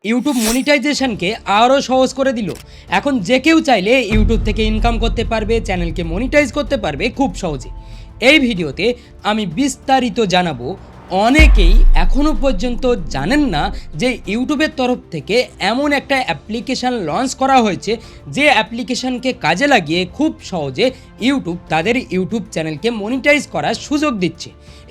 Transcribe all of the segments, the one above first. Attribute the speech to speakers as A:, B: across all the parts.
A: YouTube মনিটাইজেশনকে আরও সহজ করে দিল। এখন যে কেউ চাইলে ইউটিউব থেকে ইনকাম করতে পারবে, চ্যানেলকে মনিটাইজ করতে পারবে খুব সহজে। এই ভিডিওতে আমি বিস্তারিত জানাবো। অনেকেই এখনও পর্যন্ত জানেন না যে ইউটিউবের তরফ থেকে এমন একটা অ্যাপ্লিকেশান লঞ্চ করা হয়েছে, যে অ্যাপ্লিকেশানকে কাজে লাগিয়ে খুব সহজে ইউটিউব তাদের ইউটিউব চ্যানেলকে মনিটাইজ করার সুযোগ দিচ্ছে।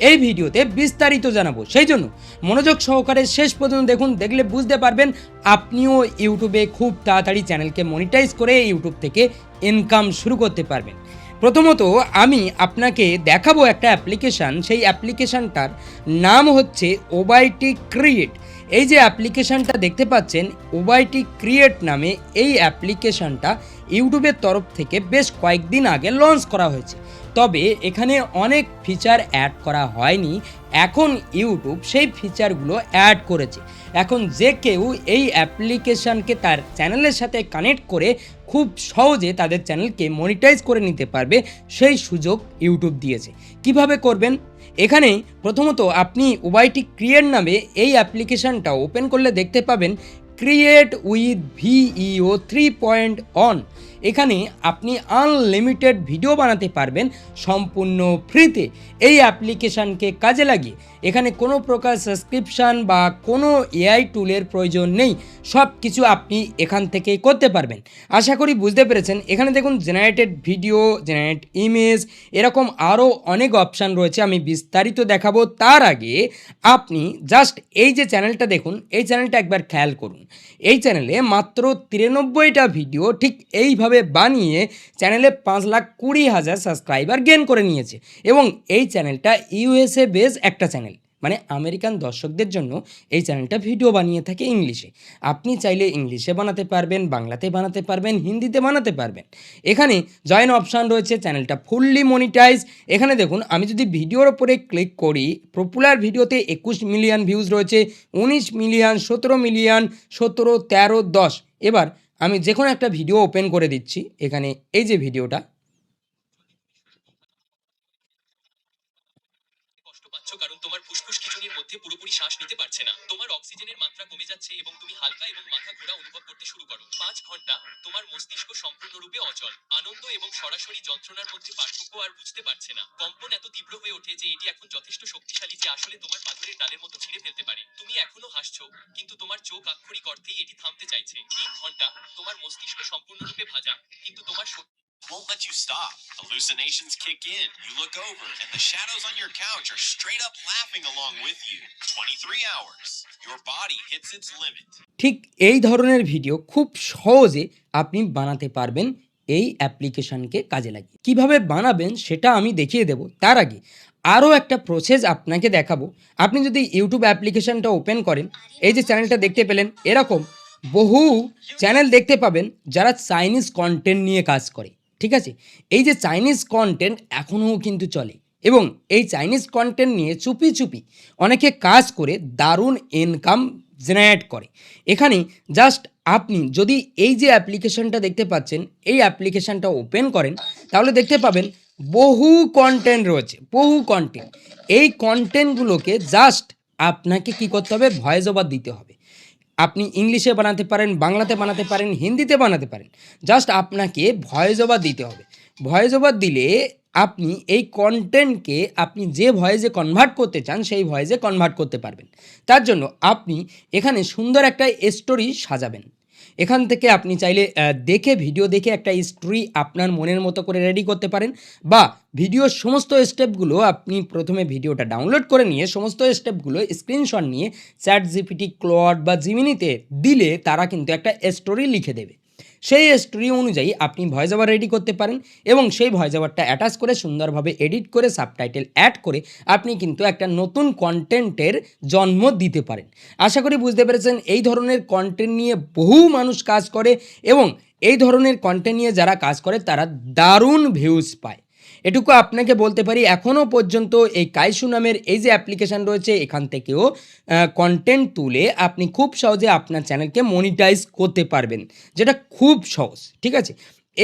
A: এই ভিডিওতে বিস্তারিত জানাবো, সেই জন্য মনোযোগ সহকারে শেষ পর্যন্ত দেখুন। দেখলে বুঝতে পারবেন আপনিও ইউটিউবে খুব তাড়াতাড়ি চ্যানেলকে মনিটাইজ করে ইউটিউব থেকে ইনকাম শুরু করতে পারবেন। প্রথমত আমি আপনাকে দেখাবো একটা অ্যাপ্লিকেশান। সেই অ্যাপ্লিকেশানটার নাম হচ্ছে ওবাইটি ক্রিয়েট। এই যে অ্যাপ্লিকেশানটা দেখতে পাচ্ছেন ওবাইটি ক্রিয়েট নামে, এই অ্যাপ্লিকেশানটা ইউটিউবের তরফ থেকে বেশ কয়েকদিন আগে লঞ্চ করা হয়েছে। তবে এখানে অনেক ফিচার অ্যাড করা হয়নি, এখন ইউটিউব সেই ফিচারগুলো অ্যাড করেছে। এখন যে কেউ এই অ্যাপ্লিকেশানকে তার চ্যানেলের সাথে কানেক্ট করে খুব সহজে তাদের চ্যানেলকে মনিটাইজ করে নিতে পারবে, সেই সুযোগ ইউটিউব দিয়েছে। কিভাবে করবেন? এখানে প্রথমত আপনি ওবাইটি ক্রিয়েট নামে এই অ্যাপ্লিকেশানটা ওপেন করলে দেখতে পাবেন ক্রিয়েট উইথ ভিইও 3.1। এখানে আপনি আনলিমিটেড ভিডিও বানাতে পারবেন সম্পূর্ণ ফ্রিতে এই অ্যাপ্লিকেশানকে কাজে লাগিয়ে। এখানে কোনো প্রকার সাবস্ক্রিপশান বা কোনো এআই টুলের প্রয়োজন নেই, সব কিছু আপনি এখান থেকেই করতে পারবেন। আশা করি বুঝতে পেরেছেন। এখানে দেখুন জেনারেটেড ভিডিও, জেনারেট ইমেজ, এরকম আরও অনেক অপশান রয়েছে, আমি বিস্তারিত দেখাবো। তার আগে আপনি জাস্ট এই যে চ্যানেলটা দেখুন, এই চ্যানেলটা একবার খেয়াল করুন। এই চ্যানেলে মাত্র 93টা ভিডিও ঠিক এইভাবে বানিয়ে চ্যানেলে 5,20,000 সাবস্ক্রাইবার গেন করে নিয়েছে। এবং এই চ্যানেলটা ইউএসএ বেস একটা চ্যানেল, মানে আমেরিকান দর্শকদের জন্য এই চ্যানেলটা ভিডিও বানিয়ে থাকে ইংলিশে। আপনি চাইলে ইংলিশে বানাতে পারবেন, বাংলাতে বানাতে পারবেন, হিন্দিতে বানাতে পারবেন। এখানে জয়েন অপশান রয়েছে, চ্যানেলটা ফুললি মনিটাইজ। এখানে দেখুন আমি যদি ভিডিওর ওপরে ক্লিক করি, পপুলার ভিডিওতে 21 মিলিয়ন ভিউজ রয়েছে, 19 মিলিয়ন, 17 মিলিয়ন, 17, 13, 10। এবার আমি যে কোনো একটা ভিডিও ওপেন করে দিচ্ছি। এখানে এই যে ভিডিওটা,
B: কষ্ট পাচ্ছ কারণ তোমার ফুসফুস খিঁচুনির মধ্যে পুরোপুরি শ্বাস নিতে পারছে না, তোমার অক্সিজেনের মাত্রা কমে যাচ্ছে এবং তুমি হালকা এবং মাথা ঘোরা অনুভব করতে শুরু করো। 5 ঘন্টা তোমার মস্তিষ্ক সম্পূর্ণরূপে অচল, আনন্দ এবং সরাসরি যন্ত্রণার মধ্যে পার্থক্য আর বুঝতে পারছে না। কম্পন এত তীব্র হয়ে ওঠে যে এটি এখন যথেষ্ট শক্তিশালী যে আসলে তোমার পাথরের ডালের মতো ছিঁড়ে ফেলতে পারে। তুমি এখনো হাসছো, কিন্তু তোমার চোখ আক্ষরিক অর্থেই এটি থামতে চাইছে। 3 ঘন্টা তোমার মস্তিষ্ক সম্পূর্ণরূপে ভাজা, কিন্তু তোমার won't let you stop. Hallucinations kick in. You look over, and the shadows on your couch are straight up laughing along with you. 23 hours. Your body hits its limit.
A: ঠিক এই ধরনের ভিডিও খুব সহজে আপনি বানাতে পারবেন এই অ্যাপ্লিকেশানকে কাজে লাগিয়ে। কিভাবে বানাবেন সেটা আমি দেখিয়ে দেব। তার আগে আরও একটা প্রসেস আপনাকে দেখাবো। আপনি যদি ইউটিউব অ্যাপ্লিকেশানটা ওপেন করেন, এই যে চ্যানেলটা দেখতে পেলেন, এরকম বহু চ্যানেল দেখতে পাবেন যারা চাইনিজ কন্টেন্ট নিয়ে কাজ করে। ঠিক আছে, এই যে চাইনিজ কন্টেন্ট এখনও কিন্তু চলে, এবং এই চাইনিজ কন্টেন্ট নিয়ে চুপি চুপি অনেকে কাজ করে দারুণ ইনকাম জেনারেট করে। এখানে জাস্ট আপনি যদি এই যে অ্যাপ্লিকেশানটা দেখতে পাচ্ছেন, এই অ্যাপ্লিকেশানটা ওপেন করেন, তাহলে দেখতে পাবেন বহু কন্টেন্ট রয়েছে, বহু কন্টেন্ট। এই কন্টেন্টগুলোকে জাস্ট আপনাকে কি করতে হবে? ভয়েস ওভার দিতে হবে। আপনি ইংলিশে বানাতে পারেন, বাংলাতে বানাতে পারেন, হিন্দিতে বানাতে পারেন, জাস্ট আপনাকে ভয়েস ওভার দিতে হবে। ভয়েস ওভার দিলে আপনি এই কন্টেন্টকে আপনি যে ভয়েসে কনভার্ট করতে চান সেই ভয়েসে কনভার্ট করতে পারবেন। তার জন্য আপনি এখানে সুন্দর একটা স্টোরি সাজাবেন। এখান থেকে আপনি চাইলে দেখে, ভিডিও দেখে একটা স্টোরি আপনার মনের মতো করে রেডি করতে পারেন, বা ভিডিওর সমস্ত স্টেপগুলো আপনি প্রথমে ভিডিওটা ডাউনলোড করে নিয়ে সমস্ত স্টেপগুলো স্ক্রিনশট নিয়ে চ্যাটজিপিটি, ক্লড বা জিমিনিতে দিলে তারা কিন্তু একটা স্টোরি লিখে দেবে। সেই স্টোরি অনুযায়ী আপনি ভয়েস ওভার রেডি করতে পারেন, এবং সেই ভয়েস ওভারটা অ্যাটাচ করে সুন্দরভাবে এডিট করে সাবটাইটেল অ্যাড করে আপনি কিন্তু একটা নতুন কন্টেন্টের জন্ম দিতে পারেন। আশা করি বুঝতে পেরেছেন। এই ধরনের কন্টেন্ট নিয়ে বহু মানুষ কাজ করে, এবং এই ধরনের কন্টেন্ট নিয়ে যারা কাজ করে তারা দারুণ ভিউজ পায়। এটুকু আপনাকে বলতে পারি। এখনও পর্যন্ত এই কাইশু নামের এই যে অ্যাপ্লিকেশান রয়েছে, এখান থেকেও কন্টেন্ট তুলে আপনি খুব সহজে আপনার চ্যানেলকে মনিটাইজ করতে পারবেন, যেটা খুব সহজ। ঠিক আছে,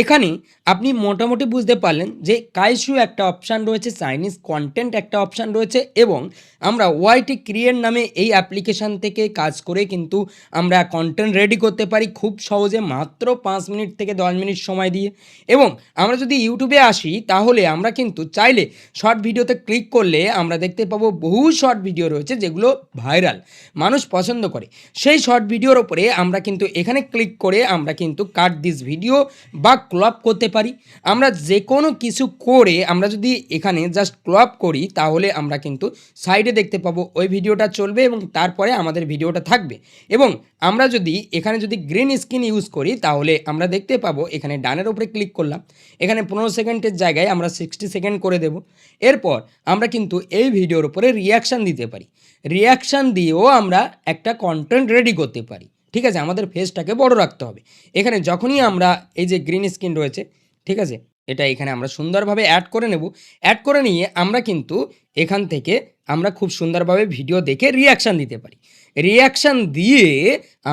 A: এখানে আপনি মোটামুটি বুঝতে পারলেন যে কাইশু একটা অপশান রয়েছে, চাইনিজ কন্টেন্ট একটা অপশান রয়েছে এবং আমরা ওয়াইটি ক্রিয়েট নামে এই অ্যাপ্লিকেশান থেকে কাজ করে কিন্তু আমরা কন্টেন্ট রেডি করতে পারি খুব সহজে, মাত্র 5 মিনিট থেকে 10 মিনিট সময় দিয়ে। এবং আমরা যদি ইউটিউবে আসি তাহলে আমরা কিন্তু চাইলে শর্ট ভিডিওতে ক্লিক করলে আমরা দেখতে পাবো বহু শর্ট ভিডিও রয়েছে যেগুলো ভাইরাল, মানুষ পছন্দ করে। সেই শর্ট ভিডিওর ওপরে আমরা কিন্তু এখানে ক্লিক করে আমরা কিন্তু কাট দিস ভিডিও বা ক্রপ করতে পারি। আমরা যে কোনো কিছু করে আমরা যদি এখানে জাস্ট ক্রপ করি তাহলে আমরা কিন্তু সাইডে দেখতে পাবো ওই ভিডিওটা চলবে এবং তারপরে আমাদের ভিডিওটা থাকবে। এবং আমরা যদি এখানে যদি গ্রিন স্ক্রিন ইউজ করি তাহলে আমরা দেখতে পাবো এখানে ডানের উপরে ক্লিক করলাম, এখানে 15 সেকেন্ডের জায়গায় আমরা 60 সেকেন্ড করে দেব। এরপর আমরা কিন্তু এই ভিডিওর উপরে রিয়াকশান দিতে পারি, রিয়াকশান দিয়েও আমরা একটা কন্টেন্ট রেডি করতে পারি। ঠিক আছে, আমাদের ফেসটাকে বড় রাখতে হবে। এখানে যখনই আমরা এই যে গ্রিন স্ক্রিন রয়েছে, ঠিক আছে, এটা এখানে আমরা সুন্দরভাবে অ্যাড করে নেব। অ্যাড করে নিয়ে আমরা কিন্তু এখান থেকে আমরা খুব সুন্দরভাবে ভিডিও দেখে রিয়াকশান দিতে পারি। রিয়াকশান দিয়ে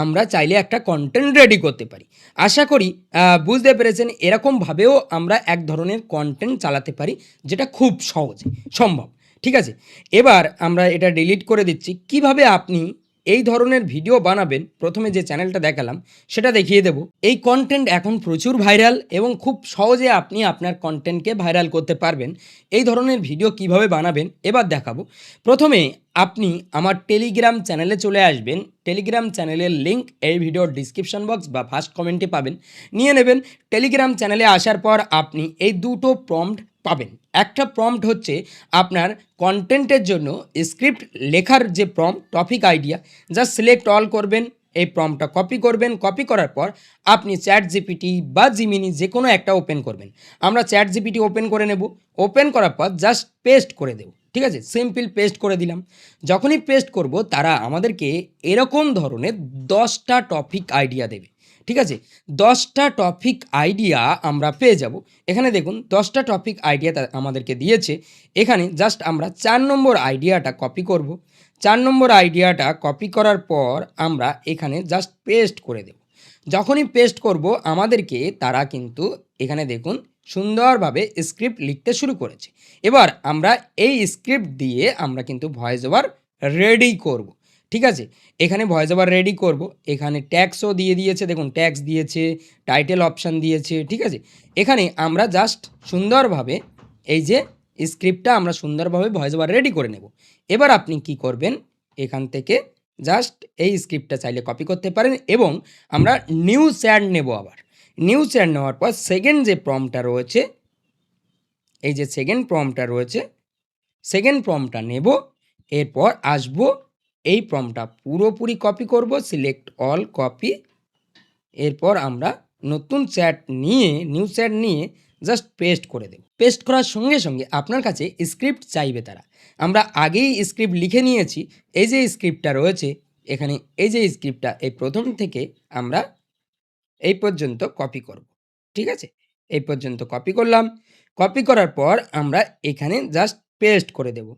A: আমরা চাইলে একটা কন্টেন্ট রেডি করতে পারি। আশা করি বুঝতে পেরেছেন। এরকমভাবেও আমরা এক ধরনের কন্টেন্ট চালাতে পারি যেটা খুব সহজে সম্ভব। ঠিক আছে, এবার আমরা এটা ডিলিট করে দিচ্ছি। কিভাবে আপনি এই ধরনের ভিডিও বানাবেন প্রথমে যে চ্যানেলটা দেখালাম সেটা দেখিয়ে দেব। এই কন্টেন্ট এখন প্রচুর ভাইরাল এবং খুব সহজে আপনি আপনার কন্টেন্টকে ভাইরাল করতে পারবেন। এই ধরনের ভিডিও কিভাবে বানাবেন এবার দেখাবো। প্রথমে আপনি আমার টেলিগ্রাম চ্যানেলে চলে আসবেন। টেলিগ্রাম চ্যানেলের লিঙ্ক এই ভিডিওর ডিসক্রিপশন বক্স বা ফার্স্ট কমেন্টে পাবেন, নিয়ে নেবেন। টেলিগ্রাম চ্যানেলে আসার পর আপনি এই দুটো প্রম্পট পাবেন। একটা প্রম্পট হচ্ছে আপনার কন্টেন্টের জন্য স্ক্রিপ্ট লেখার যে prompt, topic idea, just select all করবেন, এই প্রম্পটটা কপি করবেন। কপি করার পর আপনি চ্যাট জিপিটি বা জিমিনি যে কোনো একটা ওপেন করবেন। আমরা চ্যাট জিপিটি ওপেন করে নেব। ওপেন করার পর জাস্ট পেস্ট করে দেব। ঠিক আছে, সিম্পল পেস্ট করে দিলাম। যখনই পেস্ট করব তারা আমাদেরকে এরকম ধরনের 10টা টপিক আইডিয়া দেবে। ঠিক আছে, 10টা টপিক আইডিয়া আমরা পেয়ে যাব। এখানে দেখুন 10টা টপিক আইডিয়া আমাদেরকে দিয়েছে। এখানে জাস্ট আমরা 4 নম্বর আইডিয়াটা কপি করব। 4 নম্বর আইডিয়াটা কপি করার পর আমরা এখানে জাস্ট পেস্ট করে দেব। যখনই পেস্ট করব আমাদেরকে তারা কিন্তু এখানে দেখুন সুন্দরভাবে স্ক্রিপ্ট লিখতে শুরু করেছে। এবার আমরা এই স্ক্রিপ্ট দিয়ে আমরা কিন্তু ভয়েস ওভার রেডি করব। ঠিক আছে, এখানে ভয়েস ওভার রেডি করব। এখানে ট্যাক্সও দিয়ে দিয়েছে, দেখুন ট্যাক্স দিয়েছে, টাইটেল অপশান দিয়েছে। ঠিক আছে, এখানে আমরা জাস্ট সুন্দরভাবে এই যে স্ক্রিপ্টটা আমরা সুন্দরভাবে ভয়েস ওভার রেডি করে নেব। এবার আপনি কি করবেন, এখান থেকে জাস্ট এই স্ক্রিপ্টটা চাইলে কপি করতে পারেন এবং আমরা নিউ চ্যাট নেব। আবার নিউ চ্যাট নেওয়ার পর সেকেন্ড যে প্রম্পটটা রয়েছে, এই যে সেকেন্ড প্রম্পটটা রয়েছে, সেকেন্ড প্রম্পটটা নেব। এরপর আসবো, এই প্রম্পটটা পুরোপুরি কপি করব, সিলেক্ট অল কপি। এরপর আমরা নতুন চ্যাট নিয়ে নিউ চ্যাট নিয়ে জাস্ট পেস্ট করে দেব। পেস্ট করার সঙ্গে সঙ্গে আপনার কাছে স্ক্রিপ্ট চাইবে তারা। আমরা আগেই স্ক্রিপ্ট লিখে নিয়েছি। এই যে স্ক্রিপ্টটা রয়েছে এখানে, এই যে স্ক্রিপ্টটা এই প্রথম থেকে আমরা এই পর্যন্ত কপি করব। ঠিক আছে, এই পর্যন্ত কপি করলাম। কপি করার পর আমরা এখানে জাস্ট পেস্ট করে দেব।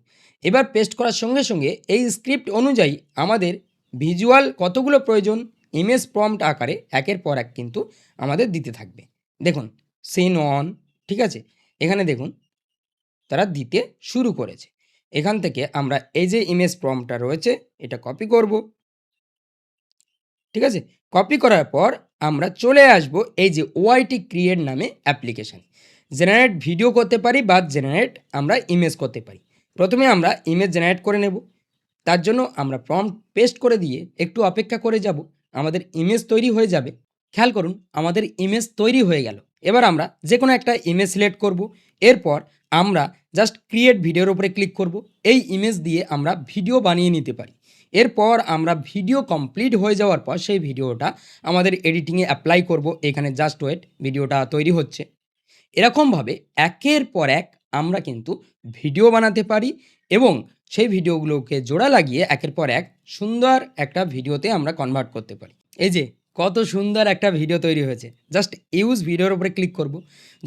A: এবার পেস্ট করার সঙ্গে সঙ্গে এই স্ক্রিপ্ট অনুযায়ী আমাদের ভিজুয়াল কতগুলো প্রয়োজন ইমেজ প্রম্পট আকারে একের পর এক কিন্তু আমাদের দিতে থাকবে। দেখুন সিন অন, ঠিক আছে, এখানে দেখুন তারা দিতে শুরু করেছে। এখান থেকে আমরা এই যে ইমেজ প্রম্পটটা রয়েছে এটা কপি করব। ঠিক আছে, কপি করার পর আমরা চলে আসব এই যে ওয়াইটি ক্রিয়েট নামে অ্যাপ্লিকেশান। জেনারেট ভিডিও করতে পারি বা জেনারেট আমরা ইমেজ করতে পারি। প্রথমে আমরা ইমেজ জেনারেট করে নেব। তার জন্য আমরা প্রম্পট পেস্ট করে দিয়ে একটু অপেক্ষা করে যাব, আমাদের ইমেজ তৈরি হয়ে যাবে। খেয়াল করুন আমাদের ইমেজ তৈরি হয়ে গেল। এবার আমরা যে কোনো একটা ইমেজ সিলেক্ট করব। এরপর আমরা জাস্ট ক্রিয়েট ভিডিওর উপরে ক্লিক করব। এই ইমেজ দিয়ে আমরা ভিডিও বানিয়ে নিতে পারি। এরপর আমরা ভিডিও কমপ্লিট হয়ে যাওয়ার পর সেই ভিডিওটা আমাদের এডিটিংয়ে অ্যাপ্লাই করব। এখানে জাস্ট ওয়েট, ভিডিওটা তৈরি হচ্ছে। এরকমভাবে একের পর এক আমরা কিন্তু ভিডিও বানাতে পারি এবং সেই ভিডিওগুলোকে জোড়া লাগিয়ে একের পর এক সুন্দর একটা ভিডিওতে আমরা কনভার্ট করতে পারি। এই যে কত সুন্দর একটা ভিডিও তৈরি হয়েছে। জাস্ট ইউজ ভিডিওর উপরে ক্লিক করব।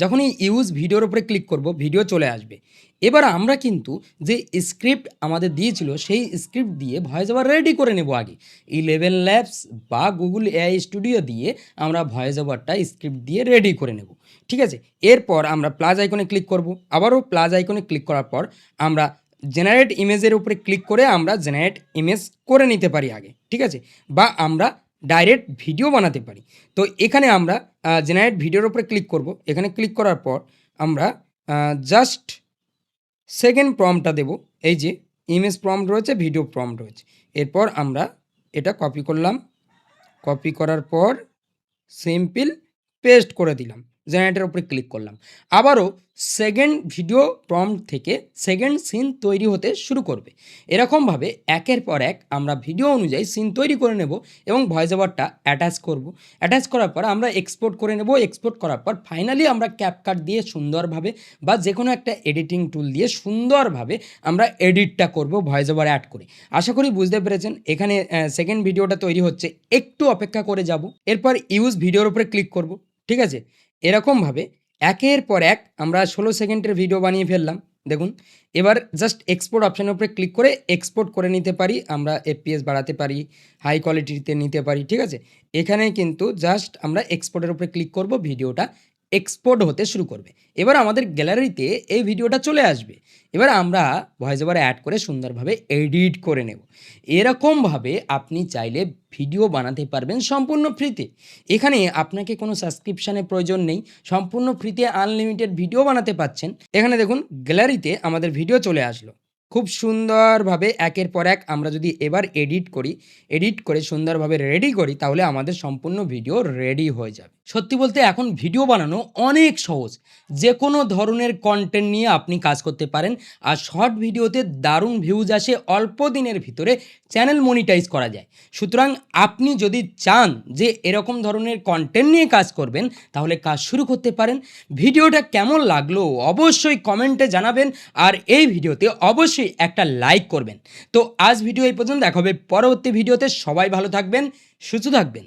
A: যখন এই ইউজ ভিডিওর উপরে ক্লিক করব, ভিডিও চলে আসবে। এবার আমরা কিন্তু যে স্ক্রিপ্ট আমাদের দিয়েছিল, সেই স্ক্রিপ্ট দিয়ে ভয়েস ওভার রেডি করে নেব আগে। 11 ল্যাবস বা গুগল এআই স্টুডিও দিয়ে আমরা ভয়েস ওভারটা স্ক্রিপ্ট দিয়ে রেডি করে নেব। ঠিক আছে? এরপর আমরা প্লাস আইকনে ক্লিক করব। আবারও প্লাস আইকনে ক্লিক করার পর আমরা জেনারেট ইমেজের উপরে ক্লিক করে আমরা জেনারেট ইমেজ করে নিতে পারি আগে। ঠিক আছে? বা আমরা ডাইরেক্ট ভিডিও বানাতে পারি। তো এখানে আমরা জেনারেট ভিডিওর উপরে ক্লিক করব। এখানে ক্লিক করার পর আমরা জাস্ট সেকেন্ড প্রম্পটটা দেব। এই যে ইমেজ প্রম্পট রয়েছে, ভিডিও প্রম্পট রয়েছে। এরপর আমরা এটা কপি করলাম। কপি করার পর সিম্পল পেস্ট করে দিলাম। জেনারেটের উপরে ক্লিক করলাম। আবারও সেকেন্ড ভিডিও প্রম্পট থেকে সেকেন্ড সিন তৈরি হতে শুরু করবে। এরকমভাবে একের পর এক আমরা ভিডিও অনুযায়ী সিন তৈরি করে নেব এবং ভয়েস ওভারটা অ্যাটাচ করব। অ্যাটাচ করার পর আমরা এক্সপোর্ট করে নেব। এক্সপোর্ট করার পর ফাইনালি আমরা ক্যাপকাট দিয়ে সুন্দরভাবে বা যে কোনো একটা এডিটিং টুল দিয়ে সুন্দরভাবে আমরা এডিটটা করব ভয়েস ওভার অ্যাড করে। আশা করি বুঝতে পেরেছেন। এখানে সেকেন্ড ভিডিওটা তৈরি হচ্ছে, একটু অপেক্ষা করে যাব। এরপর ইউজ ভিডিওর উপরে ক্লিক করব। ঠিক আছে? এরকমভাবে একের পর এক আমরা 16 সেকেন্ডের ভিডিও বানিয়ে ফেললাম। দেখুন, এবার জাস্ট এক্সপোর্ট অপশানের উপরে ক্লিক করে এক্সপোর্ট করে নিতে পারি। আমরা এফপিএস বাড়াতে পারি, হাই কোয়ালিটিতে নিতে পারি। ঠিক আছে? এখানে কিন্তু জাস্ট আমরা এক্সপোর্টের উপরে ক্লিক করব, ভিডিওটা এক্সপোর্ট হতে শুরু করবে। এবার আমাদের গ্যালারিতে এই ভিডিওটা চলে আসবে। এবার আমরা ভয়েস ওভার অ্যাড করে সুন্দরভাবে এডিট করে নেব। এরকমভাবে আপনি চাইলে ভিডিও বানাতে পারবেন সম্পূর্ণ ফ্রিতে। এখানে আপনাকে কোনো সাবস্ক্রিপশানের প্রয়োজন নেই, সম্পূর্ণ ফ্রিতে আনলিমিটেড ভিডিও বানাতে পাচ্ছেন। এখানে দেখুন গ্যালারিতে আমাদের ভিডিও চলে আসলো। খুব সুন্দরভাবে একের পর এক আমরা যদি এবার এডিট করি, এডিট করে সুন্দরভাবে রেডি করি, তাহলে আমাদের সম্পূর্ণ ভিডিও রেডি হয়ে যাবে। সত্যি বলতে এখন ভিডিও বানানো অনেক সহজ। যে কোনো ধরনের কন্টেন্ট নিয়ে আপনি কাজ করতে পারেন। আর শর্ট ভিডিওতে দারুণ ভিউজ আসে, অল্প দিনের ভিতরে চ্যানেল মনিটাইজ করা যায়। সুতরাং আপনি যদি চান যে এরকম ধরনের কন্টেন্ট নিয়ে কাজ করবেন, তাহলে কাজ শুরু করতে পারেন। ভিডিওটা কেমন লাগলো অবশ্যই কমেন্টে জানাবেন। আর এই ভিডিওতে অবশ্যই একটা লাইক করবেন। তো আজ ভিডিও এই পর্যন্ত, দেখা হবে পরবর্তী ভিডিওতে। সবাই ভালো থাকবেন, সুস্থ থাকবেন।